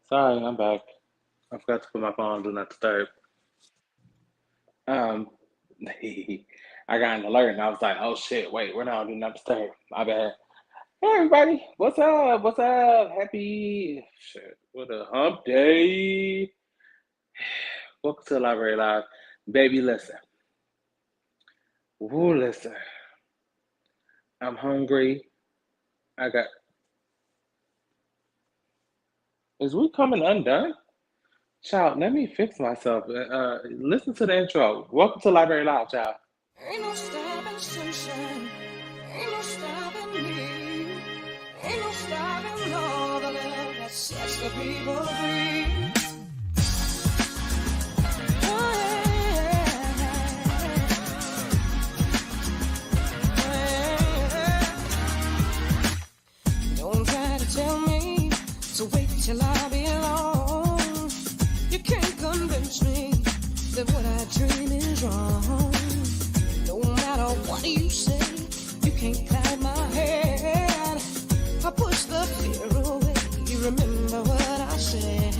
Sorry, I'm back. I forgot to put my phone on Do Not Disturb. Um, I got an alert and I was like, oh shit, wait, we're not on Do Not Disturb. My bad. Hey everybody, what's up? What's up? Happy shit. What a hump day. Welcome to the Library Live. Baby, listen. Woo, listen. I'm hungry. I got is we coming undone? Child, let me fix myself. Listen to the intro. Welcome to Library Live, child. Ain't no stopping sunshine, ain't no stopping me, ain't no stopping all the love that sets the people free. Oh, yeah. Don't try to tell me to wait till I belong. You can't convince me that what I dream is wrong. No matter what you say, you can't cloud my head. I push the fear away. You remember what I said.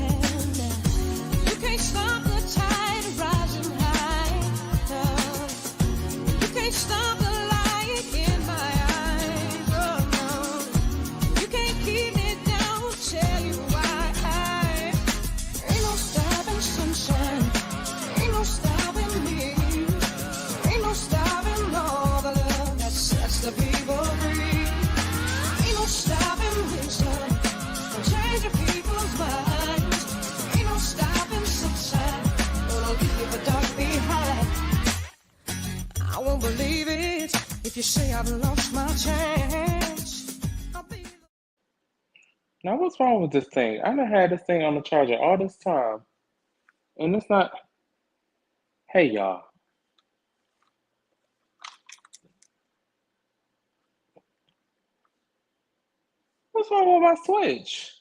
You can't stop the tide rising high. No. You can't stop the light in my eyes. Oh no. You can't keep me down. Tell you why. Ain't no stopping sunshine. Ain't no stopping me. Ain't no stopping all the love that sets the people free. Ain't no stopping wisdom from changing people's minds. Ain't no stopping sunshine, gonna leave the dark behind. I won't believe it if you say I've lost my chance. I'll be Now, what's wrong with this thing? I done had this thing on the charger all this time, and it's not. Hey, y'all. What's wrong with my Switch?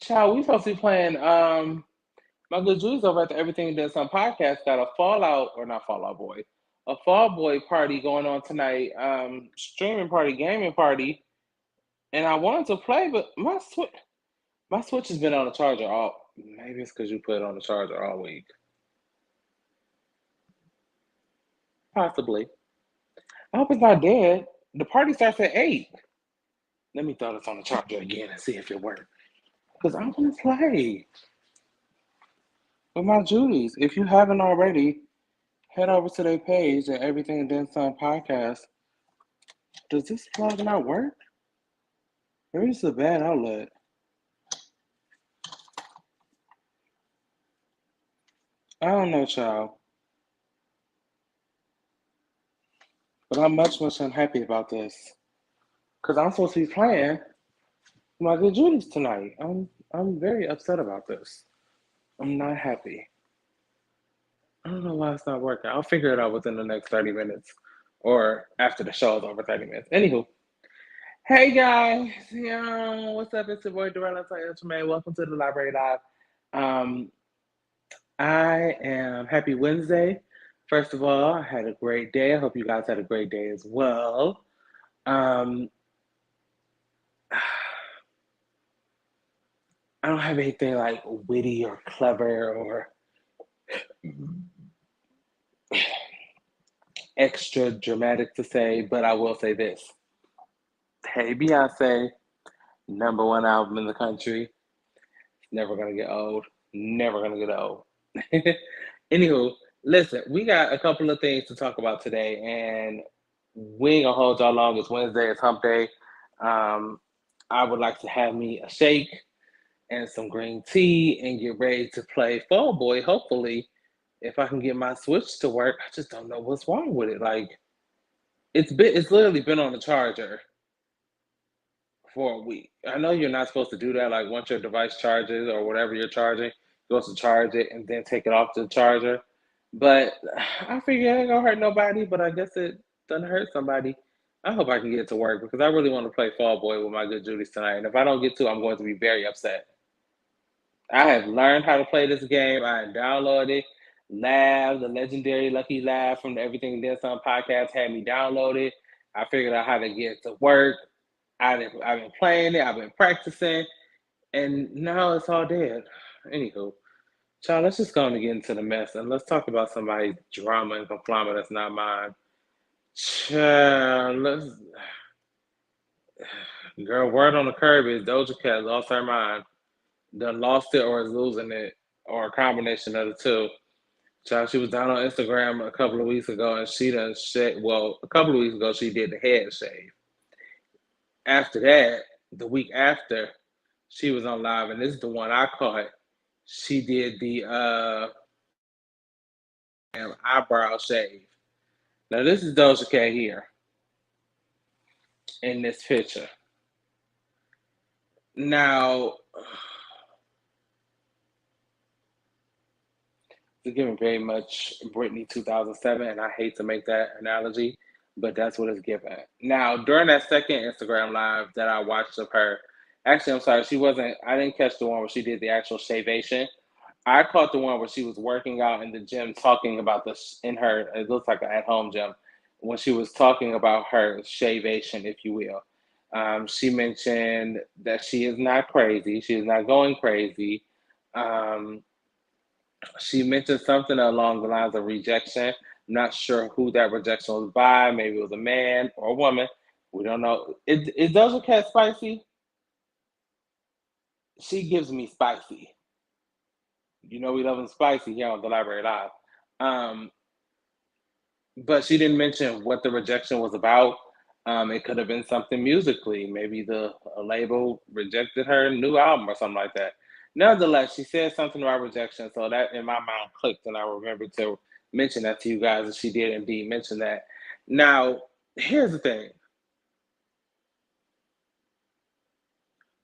Child, we supposed to be playing. My good Julie's over at the Everything That's on podcast got a Fallout or not Fallout Boy, a Fall Boy party going on tonight. Streaming party, gaming party, and I wanted to play, but my Switch has been on the charger all. Maybe it's because you put it on the charger all week. Possibly. I hope it's not dead. The party starts at 8. Let me throw this on the charger again and see if it works. Because I want to play with my Judies. If you haven't already, head over to their page at Everything Then Some podcast. Does this plug not work? Or is this a bad outlet? I don't know, child. But I'm much, much unhappy about this. Because I'm supposed to be playing my good Judies tonight. I'm very upset about this. I'm not happy. I don't know why it's not working. I'll figure it out within the next 30 minutes or after the show is over 30 minutes. Anywho, hey guys, yo, what's up? It's your boy Durella Ultraman. Welcome to the Library Live. Um, I am happy Wednesday. First of all, I had a great day. I hope you guys had a great day as well. Um, I don't have anything like witty or clever or extra dramatic to say, but I will say this. Hey Beyonce, number one album in the country. Never gonna get old. Never gonna get old. Anywho, listen, we got a couple of things to talk about today, and we ain't gonna hold y'all long. It's Wednesday, it's hump day. Um, I would like to have me a shake and some green tea and get ready to play Fall Boy. Hopefully, if I can get my Switch to work, I just don't know what's wrong with it. Like it's literally been on the charger for a week. I know you're not supposed to do that. Like once your device charges or whatever you're charging, you're supposed to charge it and then take it off the charger. But I figure it ain't gonna hurt nobody. But I guess it doesn't hurt somebody. I hope I can get it to work because I really want to play Fall Boy with my good Judies tonight. And if I don't get to, I'm going to be very upset. I have learned how to play this game. I downloaded Lab, the legendary Lucky Lab from the Everything Then Some podcast had me downloaded. I figured out how to get it to work. I've been playing it. I've been practicing. And now it's all dead. Anywho, child, let's just go on and get into the mess and let's talk about somebody's drama and conflict that's not mine. Child, let's girl, word on the curb is Doja Cat lost her mind. Done lost it or is losing it, or a combination of the two. Child, she was down on Instagram a couple of weeks ago and she done shit. Well, a couple of weeks ago, she did the head shave. After that, the week after, she was on live, and this is the one I caught. She did the eyebrow shave. Now, this is Doja Cat here in this picture. Now, it's giving very much Britney 2007, and I hate to make that analogy, but that's what it's given. Now, during that second Instagram live that I watched of her, actually, I'm sorry, she wasn't, I didn't catch the one where she did the actual shavation. I caught the one where she was working out in the gym talking about this in her, it looks like an at home gym, when she was talking about her shavation, if you will. She mentioned that she is not crazy, she is not going crazy. Um, she mentioned something along the lines of rejection. Not sure who that rejection was by. Maybe it was a man or a woman. We don't know. Is Doja Cat spicy? She gives me spicy. You know we love them spicy here on the Library Live. Um, but she didn't mention what the rejection was about. It could have been something musically. Maybe the label rejected her new album or something like that. Nonetheless, she said something about rejection, so that in my mind clicked, and I remembered to mention that to you guys, and she did indeed mention that. Now, here's the thing: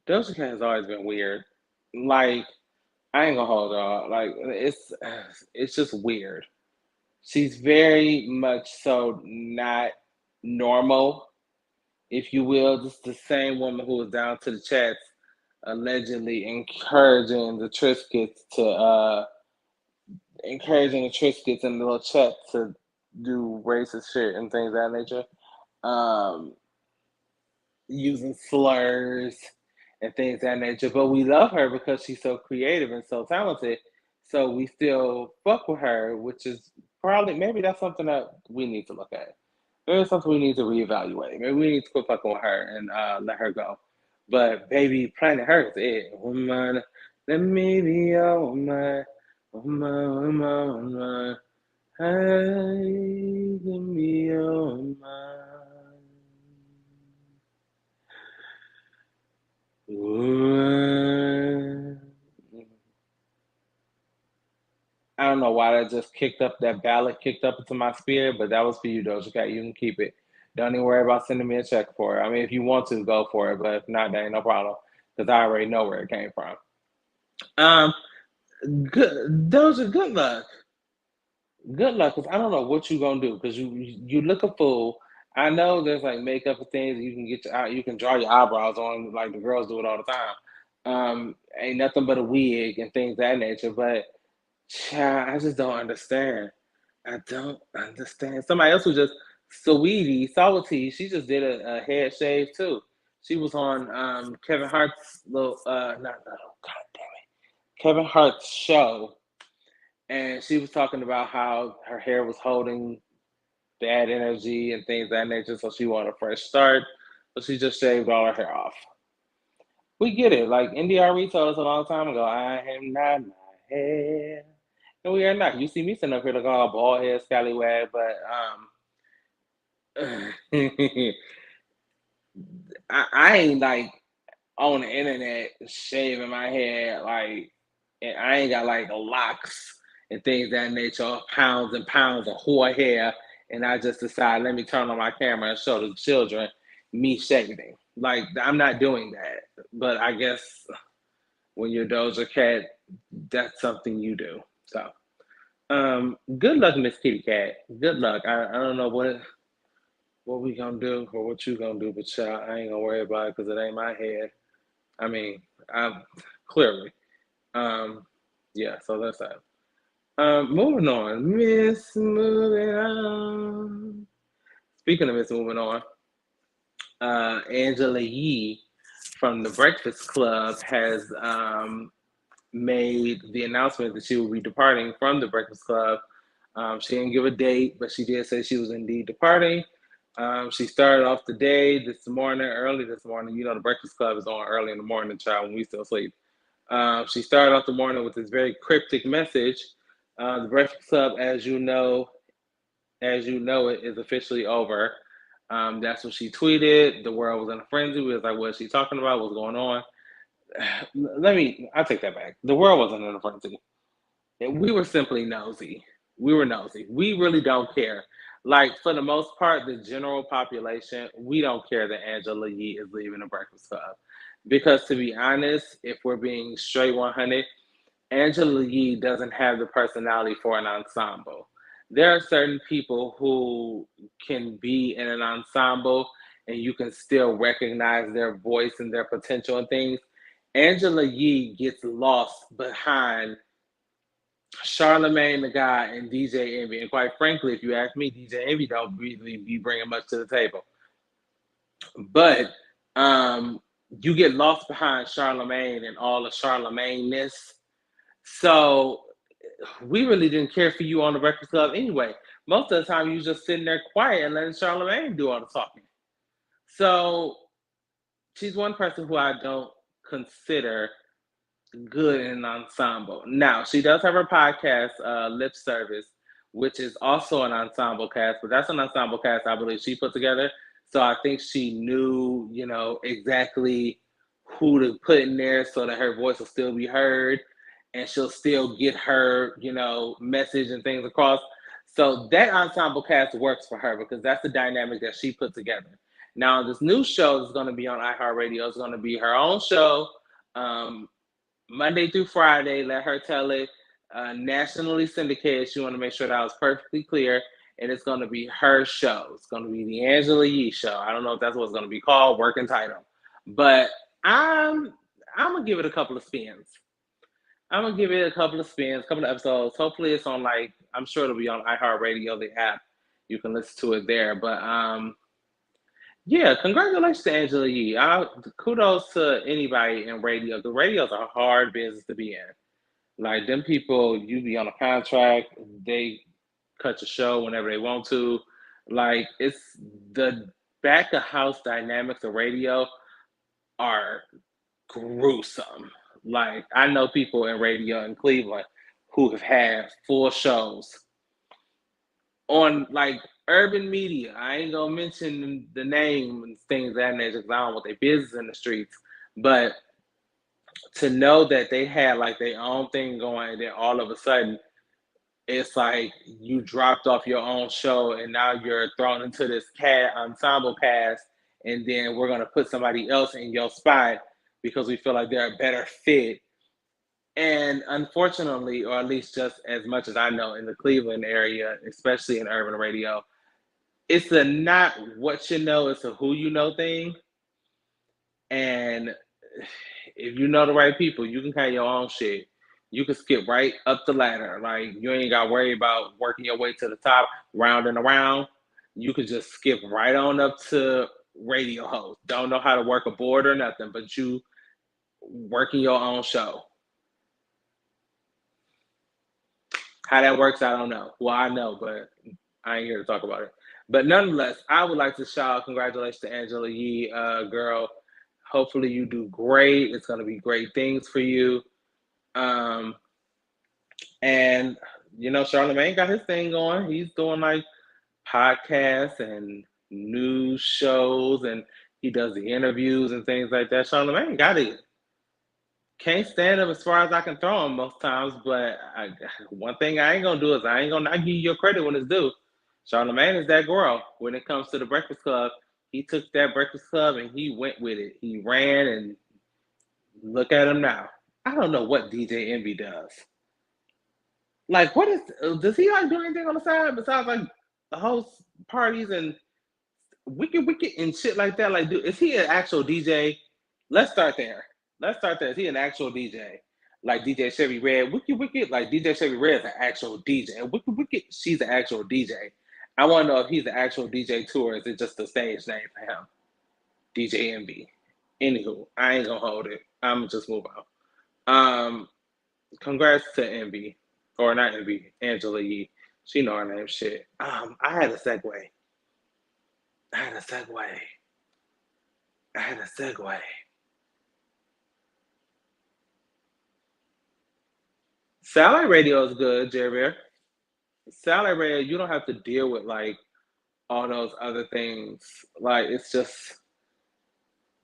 Doja Cat has always been weird. Like, I ain't gonna hold y'all. Like, it's just weird. She's very much so not normal, if you will. Just the same woman who was down to the chats allegedly encouraging the Triscuits in the little chat to do racist shit and things of that nature. Um, Using slurs and things of that nature. But we love her because she's so creative and so talented. So we still fuck with her, which is probably maybe that's something that we need to look at. Maybe it's something we need to reevaluate. Maybe we need to quit fucking with her and let her go. But baby, Planet Earth, it woman, let me be your woman, woman, woman, woman. Hey, let me be your woman. Ooh. I don't know why that just kicked up that ballot, kicked up into my spirit, but that was for you, Doja Cat. You can keep it. Don't even worry about sending me a check for it. I mean, if you want to, go for it, but if not, that ain't no problem because I already know where it came from. Um, good, Doja, good luck. Good luck, because I don't know what you gonna do because you look a fool. I know there's like makeup and things you can get you can draw your eyebrows on like the girls do it all the time. Ain't nothing but a wig and things of that nature, but child, I just don't understand. I don't understand. Somebody else was just Sweetie, Salty. She just did a head shave too. She was on Kevin Hart's little not little, God damn it, Kevin Hart's show, and she was talking about how her hair was holding bad energy and things of that nature. So she wanted a fresh start. So she just shaved all her hair off. We get it. Like NDRE told us a long time ago, I am not my hair. And we are not. You see me sitting up here looking all bald head, scallywag, but I ain't like on the internet shaving my hair like, and I ain't got like locks and things of that nature, pounds and pounds of whore hair, and I just decide let me turn on my camera and show the children me shaving. Like I'm not doing that, but I guess when you're Doja Cat, that's something you do. So, good luck, Miss Kitty Cat. Good luck. I don't know what we gonna do or what you gonna do, but child, I ain't gonna worry about it because it ain't my head. I mean, I'm clearly. Um, yeah, so that's that. Moving on. Miss Moving On. Speaking of Miss Moving On, Angela Yee from the Breakfast Club has made the announcement that she will be departing from the Breakfast Club. She didn't give a date, but she did say she was indeed departing. She started off the day this morning, early this morning. You know, the Breakfast Club is on early in the morning, child, when we still sleep. She started off the morning with this very cryptic message. The Breakfast Club, as you know it, is officially over. That's what she tweeted. The world was in a frenzy. We was like, what is she talking about? What's going on? I'll take that back. The world wasn't in a frenzy. We were simply nosy. We were nosy. We really don't care. Like, for the most part, the general population, we don't care that Angela Yee is leaving the Breakfast Club. Because to be honest, if we're being straight 100, Angela Yee doesn't have the personality for an ensemble. There are certain people who can be in an ensemble and you can still recognize their voice and their potential and things. Angela Yee gets lost behind Charlemagne the God and DJ Envy. And quite frankly, if you ask me, DJ Envy don't really be bringing much to the table. But you get lost behind Charlemagne and all the Charlemagne-ness. So we really didn't care for you on the Breakfast Club anyway. Most of the time, you just sitting there quiet and letting Charlemagne do all the talking. So she's one person who I don't consider good in an ensemble. Now, she does have her podcast, Lip Service, which is also an ensemble cast, but that's an ensemble cast I believe she put together. So I think she knew, exactly who to put in there so that her voice will still be heard and she'll still get her, message and things across. So that ensemble cast works for her because that's the dynamic that she put together. Now, this new show is going to be on iHeartRadio. It's going to be her own show, Monday through Friday. Let her tell it. Nationally syndicated. She want to make sure that was perfectly clear. And it's going to be her show. It's going to be the Angela Yee show. I don't know if that's what it's going to be called, working title. But I'm going to give it a couple of spins. I'm going to give it a couple of spins, a couple of episodes. Hopefully it's on, I'm sure it'll be on iHeartRadio, the app. You can listen to it there. But, yeah, congratulations to Angela Yee. Kudos to anybody in radio. The radio's a hard business to be in. Like, them people, you be on a contract, they cut your show whenever they want to. Like, it's the back of house dynamics of radio are gruesome. Like, I know people in radio in Cleveland who have had full shows on, urban media. I ain't gonna mention the name and things of that nature because I don't want their business in the streets. But to know that they had, their own thing going, and then all of a sudden, it's like you dropped off your own show and now you're thrown into this ensemble cast, and then we're going to put somebody else in your spot because we feel like they're a better fit. And unfortunately, or at least just as much as I know in the Cleveland area, especially in urban radio, it's a not what you know, it's a who you know thing. And if you know the right people, you can have your own shit. You can skip right up the ladder. Like, you ain't got to worry about working your way to the top, round and around. You could just skip right on up to radio host. Don't know how to work a board or nothing, but you working your own show. How that works, I don't know. Well, I know, but I ain't here to talk about it. But nonetheless, I would like to shout out congratulations to Angela Yee, girl. Hopefully you do great. It's going to be great things for you. And Charlemagne got his thing going. He's doing podcasts and news shows, and he does the interviews and things like that. Charlemagne got it. Can't stand him as far as I can throw him most times, but one thing I ain't gonna do is I ain't gonna not give you your credit when it's due. Charlemagne is that girl when it comes to the Breakfast Club. He took that Breakfast Club and he went with it. He ran, and look at him now. I don't know what DJ Envy does. Does he do anything on the side besides host parties and wicked and shit like that? Is he an actual DJ? Let's start there. Is he an actual DJ? Like DJ Chevy Red, wicked. Like DJ Chevy Red is an actual DJ. And wicked, she's an actual DJ. I want to know if he's an actual DJ too, or is it just a stage name for him? DJ Envy. Anywho, I ain't gonna hold it. I'm gonna just move on. Congrats to Envy, or not Envy, Angela Yee. She know her name. Shit. I had a segue. I had a segue. I had a segue. Satellite radio is good, Jerry Bear. Satellite radio, you don't have to deal with like all those other things. Like it's just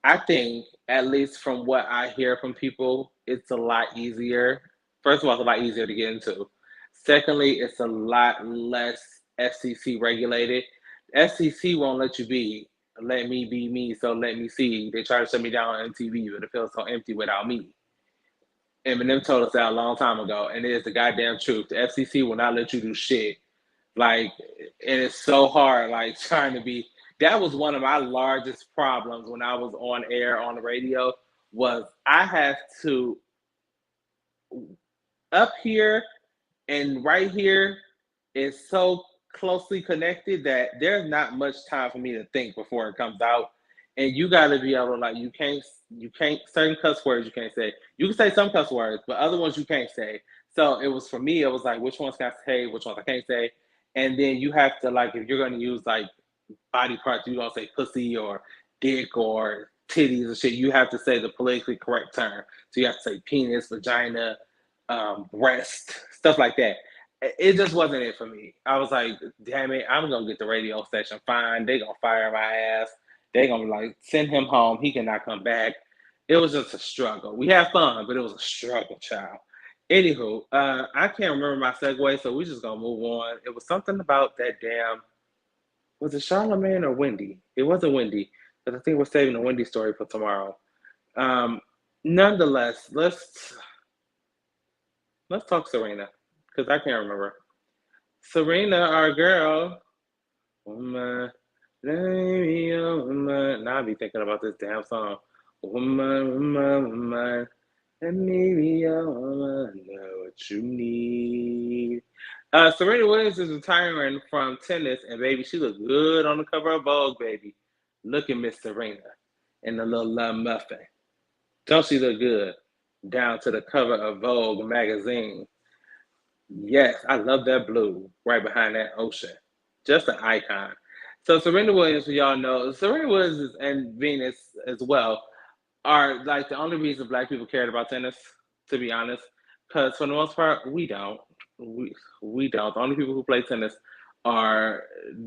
I think, at least from what I hear from people, it's a lot easier. First of all, it's a lot easier to get into. Secondly, it's a lot less FCC regulated. FCC won't let you be, let me be me, so let me see. They try to shut me down on MTV, but it feels so empty without me. Eminem told us that a long time ago, and it is the goddamn truth. The FCC will not let you do shit. Like, and it's so hard, like trying to be. That was one of my largest problems when I was on air on the radio. Was I have to up here and right here is so closely connected that there's not much time for me to think before it comes out. And you got to be able to like you can't certain cuss words you can't say. You can say some cuss words, but other ones you can't say. So it was for me. It was like which ones can I say, which ones I can't say, and then you have to like if you're going to use like body parts, you don't say pussy or dick or titties and shit. You have to say the politically correct term. So you have to say penis, vagina, breast, stuff like that. It just wasn't it for me. I was like, damn it, I'm gonna get the radio station fine. They gonna fire my ass. They gonna like send him home. He cannot come back. It was just a struggle. We had fun, but it was a struggle, child. Anywho, I can't remember my segue, so we just gonna move on. It was something about that damn was it Charlemagne or Wendy? It wasn't Wendy, but I think we're saving the Wendy story for tomorrow. Um, Nonetheless, let's talk Serena because I can't remember. Serena, our girl, woman, let me woman. Now I be thinking about this damn song. Woman, woman, woman, let me be your woman. Know what you need. Serena Williams is retiring from tennis, and baby, she looks good on the cover of Vogue, baby. Look at Miss Serena in the little muffin. Don't she look good? Down to the cover of Vogue magazine. Yes, I love that blue right behind that ocean. Just an icon. So Serena Williams, we all know, Serena Williams and Venus as well are like the only reason black people cared about tennis, to be honest. Because for the most part, we don't. We don't. The only people who play tennis are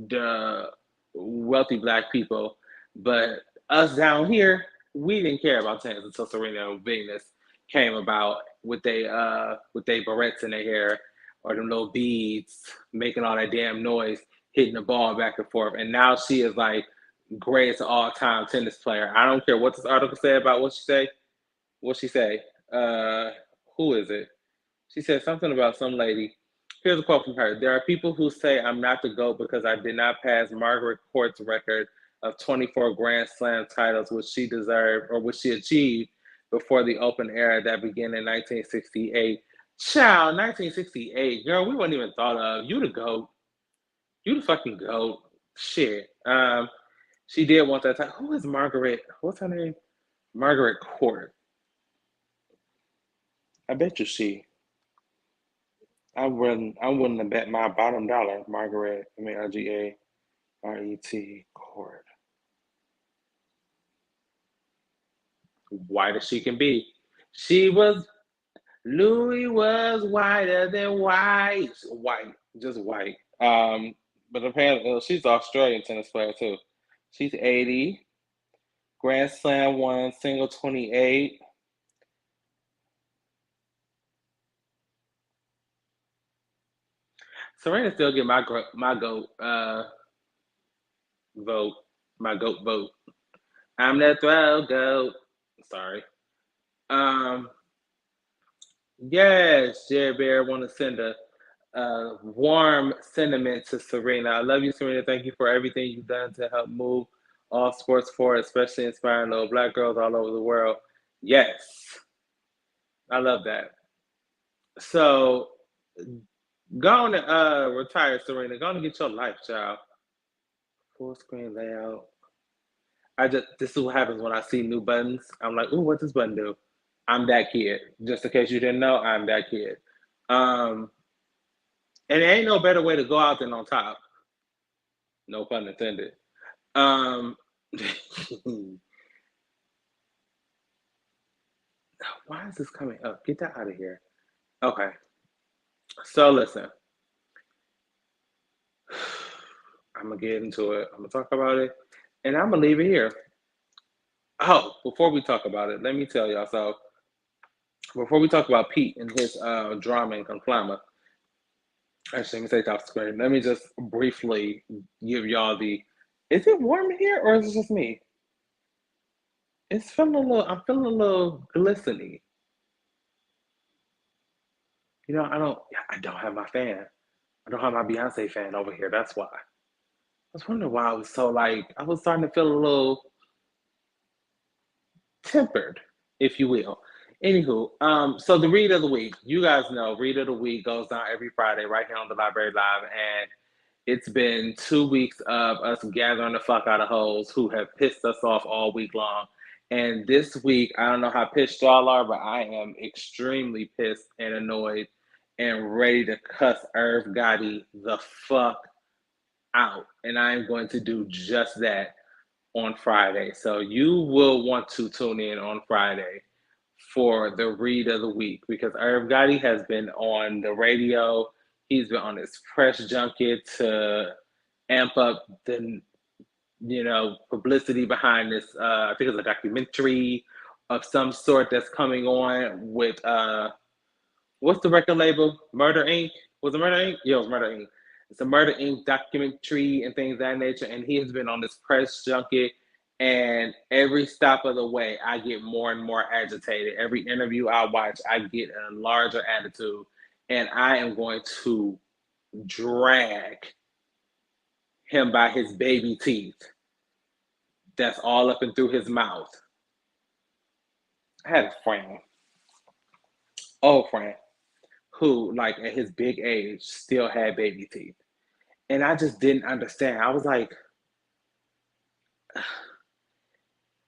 the wealthy black people. But us down here, we didn't care about tennis until Serena and Venus came about with they barrettes in their hair or them little beads, making all that damn noise, hitting the ball back and forth. And now she is like greatest all time tennis player. I don't care what this article said about what she say. What she say? Uh, who is it? She said something about some lady. Here's a quote from her. There are people who say I'm not the GOAT because I did not pass Margaret Court's record of 24 Grand Slam titles, which she deserved or which she achieved before the open era that began in 1968. Child, 1968. Girl, we weren't even thought of. You the GOAT. You the fucking GOAT. Shit. She did want that title. Who is Margaret? What's her name? Margaret Court. I bet you she. I'm willing to bet my bottom dollar, Margaret, Margaret Court. White as she can be. She was Louis was whiter than white. White. Just white. But apparently she's an Australian tennis player too. She's 80. Grand Slam won single 28. Serena still get my goat vote, my goat vote. I'm the throw goat. Sorry. Um, yes, Jerry Bear want to send a warm sentiment to Serena. I love you, Serena. Thank you for everything you've done to help move all sports forward, especially inspiring little black girls all over the world. Yes, I love that. So go on and retire, Serena. Go on and get your life, child. Full screen layout. This is what happens when I see new buttons. I'm like, ooh, what's this button do? I'm that kid. Just in case you didn't know, I'm that kid. Um, and there ain't no better way to go out than on top. No pun intended. Um, why is this coming up? Get that out of here. Okay. So listen, I'm gonna get into it. I'm gonna talk about it, and I'm gonna leave it here. Oh, before we talk about it, let me tell y'all. So before we talk about Pete and his drama and conclama, actually, let me take off screen. Let me just briefly give y'all the. Is it warm in here, or is it just me? It's feeling a little. I'm feeling a little glistening. You know, I don't have my fan. I don't have my Beyonce fan over here. That's why. I was wondering why I was so like. I was starting to feel a little tempered, if you will. Anywho, so the read of the week. You guys know, read of the week goes down every Friday right here on the Library Live, and it's been 2 weeks of us gathering the fuck out of hoes who have pissed us off all week long. And this week, I don't know how pissed y'all are, but I am extremely pissed and annoyed and ready to cuss Irv Gotti the fuck out. And I am going to do just that on Friday. So you will want to tune in on Friday for the read of the week because Irv Gotti has been on the radio. He's been on his press junket to amp up the publicity behind this. I think it's a documentary of some sort that's coming on with what's the record label? Murder Inc. Was it Murder Inc? Yeah, it was Murder Inc. It's a Murder Inc. documentary and things of that nature. And he has been on this press junket. And every stop of the way, I get more and more agitated. Every interview I watch, I get a larger attitude. And I am going to drag him by his baby teeth that's all up and through his mouth. I had a friend, old friend, who, like, at his big age, still had baby teeth. And I just didn't understand. I was like,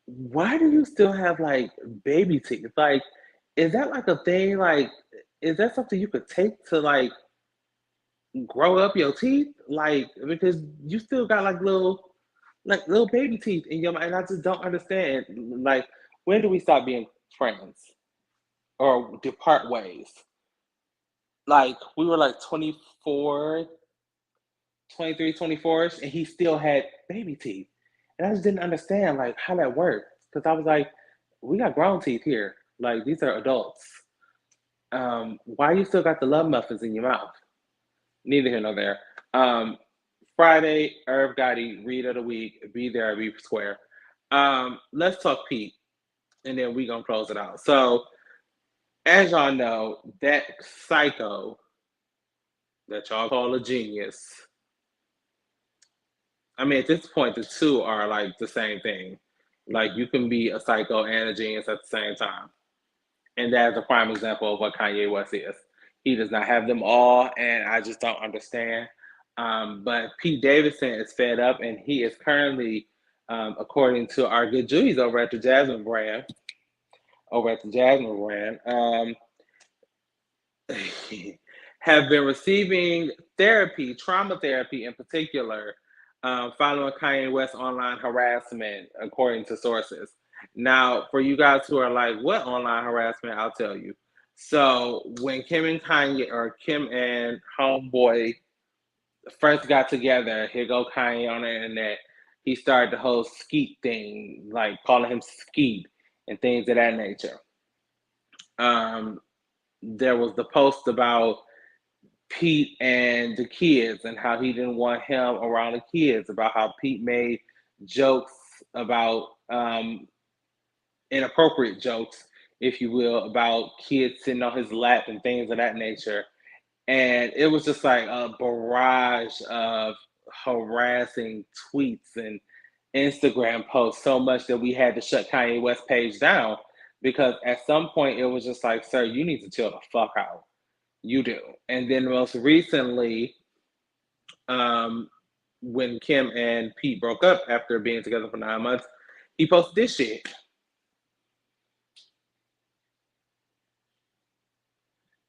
why do you still have, like, baby teeth? Like, is that, like, a thing? Like, is that something you could take to, like, grow up your teeth? Like, because you still got, like, little baby teeth in your mouth. And I just don't understand. Like, when do we stop being friends? Or depart ways? Like, we were, like, 24, 23, 24ish, and he still had baby teeth. And I just didn't understand like how that worked. Because I was like, we got grown teeth here. Like these are adults. Why you still got the love muffins in your mouth? Neither here nor there. Friday, Irv Gotti, read of the week, be there, be square. Let's talk Pete, and then we gonna close it out. So, as y'all know, that psycho that y'all call a genius. I mean, at this point, the two are like the same thing. Like you can be a psycho and a genius at the same time. And that is a prime example of what Kanye West is. He does not have them all, and I just don't understand. But Pete Davidson is fed up, and he is currently, according to our good Julies over at the Jasmine brand, have been receiving therapy, trauma therapy in particular, following Kanye West online harassment, according to sources. Now, for you guys who are like, what online harassment? I'll tell you. So when Kim and Kanye, or Kim and Homeboy first got together, here go Kanye on the internet. He started the whole skeet thing, like calling him skeet and things of that nature. There was the post about Pete and the kids and how he didn't want him around the kids, about how Pete made jokes about inappropriate jokes, if you will, about kids sitting on his lap and things of that nature. And it was just like a barrage of harassing tweets and Instagram posts, so much that we had to shut Kanye West page down because at some point it was just like, sir, you need to chill the fuck out. You do. And then most recently, when Kim and Pete broke up after being together for 9 months, He posted this shit.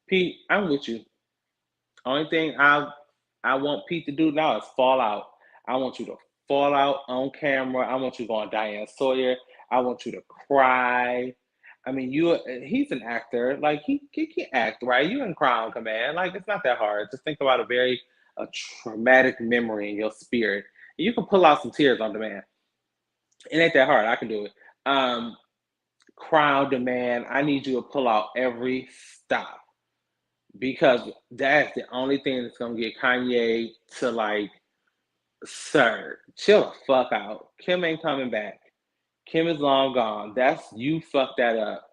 Pete, I'm with you. Only thing I want Pete to do now is fall out. I want you to fall out on camera. I want you to go on Diane Sawyer. I want you to cry. I mean, he's an actor. Like he can act, right? You in Crown Command. Like it's not that hard. Just think about a traumatic memory in your spirit. You can pull out some tears on demand. It ain't that hard. I can do it. Crowd demand. I need you to pull out every stop because that's the only thing that's gonna get Kanye to like, sir, chill the fuck out. Kim ain't coming back. Kim is long gone. That's you fucked that up.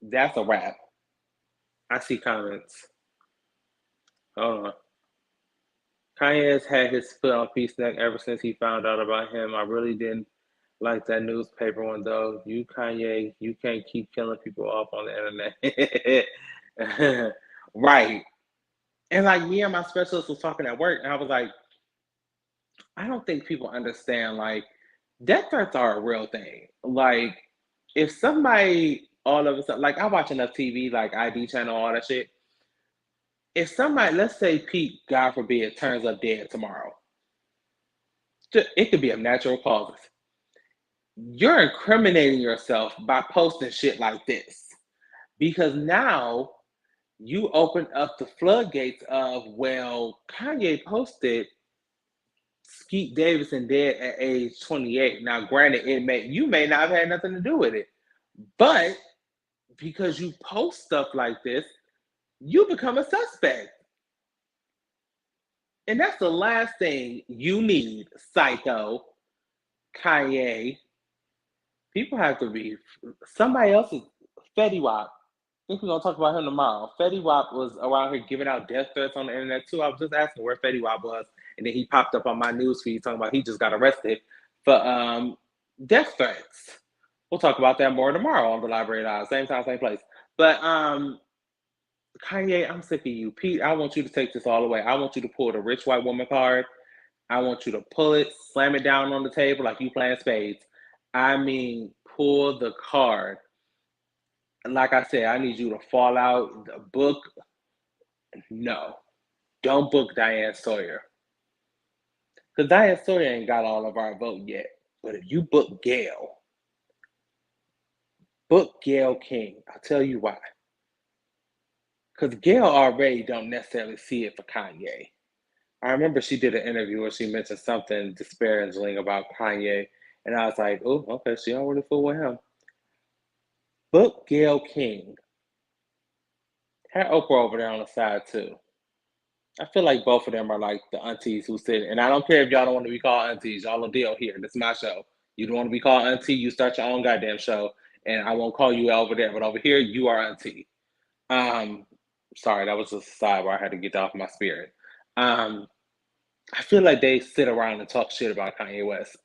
That's a wrap. I see comments. Hold on. Kanye has had his foot on Pete's neck ever since he found out about him. I really didn't like that newspaper one though. You Kanye, you can't keep killing people off on the internet. Right. And like me and my specialist was talking at work, and I was like, I don't think people understand like death threats are a real thing. Like if somebody all of a sudden, like I watch enough TV, like ID channel, all that shit. If somebody, let's say Pete, God forbid, turns up dead tomorrow, it could be of natural causes. You're incriminating yourself by posting shit like this because now you open up the floodgates of, well, Kanye posted Skeet Davidson dead at age 28. Now, granted, you may not have had nothing to do with it, but because you post stuff like this, you become a suspect. And that's the last thing you need, psycho, Kanye. People have to be somebody else's Fetty Wap. I think we're gonna talk about him tomorrow. Fetty Wap was around here giving out death threats on the internet too. I was just asking where Fetty Wap was, and then he popped up on my news feed talking about he just got arrested for death threats. We'll talk about that more tomorrow on the Library Live, same time, same place. But Kanye, I'm sick of you. Pete, I want you to take this all away. I want you to pull the rich white woman card. I want you to pull it, slam it down on the table like you playing spades. I mean, pull the card. Like I said, I need you to fall out. The book, no. Don't book Diane Sawyer. Because Diane Sawyer ain't got all of our vote yet. But if you book Gayle King. I'll tell you why. Because Gayle already don't necessarily see it for Kanye. I remember she did an interview where she mentioned something disparaging about Kanye. And I was like, oh, okay, she already fooled with him. Book Gayle King. Have Oprah over there on the side too. I feel like both of them are like the aunties who sit. And I don't care if y'all don't want to be called aunties. Y'all will deal here. This is my show. You don't want to be called auntie, you start your own goddamn show. And I won't call you over there. But over here, you are auntie. Sorry, that was just a side where I had to get off my spirit. I feel like they sit around and talk shit about Kanye West.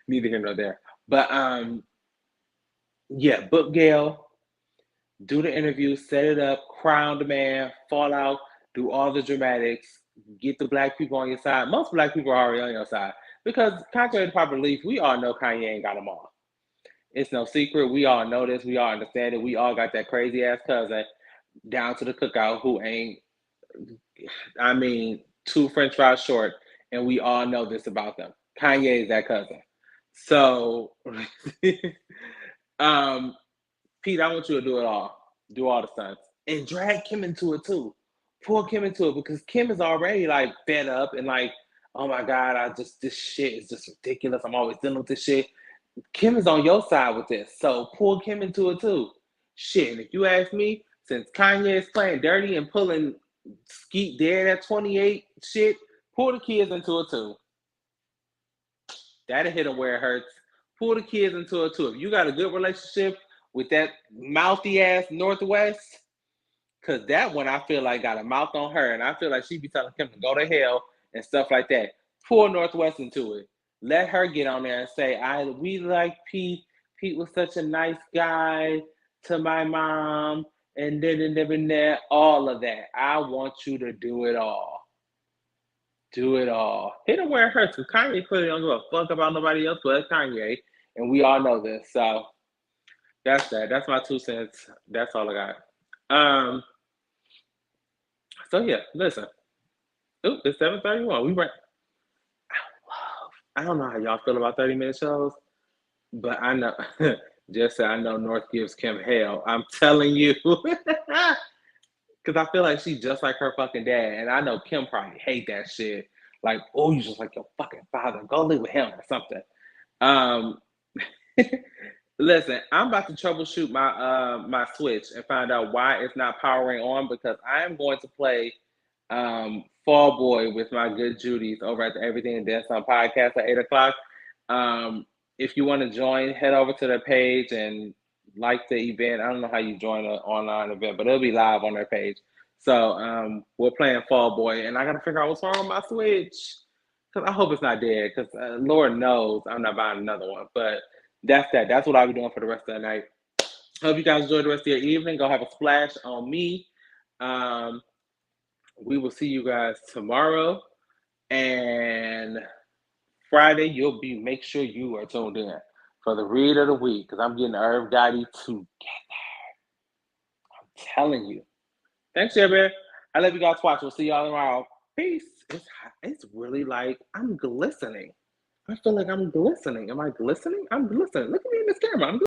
Neither here nor there. But yeah, book Gayle, do the interview, set it up, crown the man, fall out, do all the dramatics, get the black people on your side. Most black people are already on your side. Because contrary to popular belief, we all know Kanye ain't got them all. It's no secret. We all know this. We all understand it. We all got that crazy ass cousin down to the cookout who ain't, I mean, 2 French fries short, and we all know this about them. Kanye is that cousin. So, Pete, I want you to do it all. Do all the stunts. And drag Kim into it too. Pull Kim into it because Kim is already like fed up and like, oh my God, this shit is just ridiculous. I'm always dealing with this shit. Kim is on your side with this. So pull Kim into it too. Shit, and if you ask me, since Kanye is playing dirty and pulling Skeet dead at 28 shit, pull the kids into it too. That'll hit them where it hurts. Pull the kids into it too. If you got a good relationship with that mouthy ass Northwest, because that one I feel like got a mouth on her, and I feel like she be telling Kim to go to hell and stuff like that. Pull Northwest into it. Let her get on there and say, we like Pete. Pete was such a nice guy to my mom, and then all of that. I want you to do it all. do it all. Hit him where it hurts. Because Kanye clearly don't give a fuck about nobody else but Kanye, and we all know this. So that's that. That's my 2 cents. That's all I got. So yeah, listen. Ooh, it's 7:31. We were. I don't know how y'all feel about 30-minute shows, but I know. Just say I know North gives Kim hell. I'm telling you. Because I feel like she's just like her fucking dad. And I know Kim probably hate that shit. Like, oh, you just like your fucking father. Go live with him or something. Um, listen, I'm about to troubleshoot my Switch and find out why it's not powering on, because I am going to play Fall Boy with my good Judy's over at the Everything and Then Some podcast at 8 o'clock. If you want to join, head over to their page and like the event. I don't know how you join an online event, but it'll be live on their page. So we're playing Fall Boy, and I got to figure out what's wrong with my Switch. Because I hope it's not dead, because Lord knows I'm not buying another one. But that's that. That's what I'll be doing for the rest of the night. Hope you guys enjoy the rest of your evening. Go have a splash on me. We will see you guys tomorrow. And Friday, make sure you are tuned in for the read of the week, because I'm getting Irv Gotti together. I'm telling you. Thanks, Bear. I love you guys. Watch. We'll see y'all tomorrow. Peace. It's really like I'm glistening. I feel like I'm glistening. Am I glistening? I'm glistening. Look at me in this camera. I'm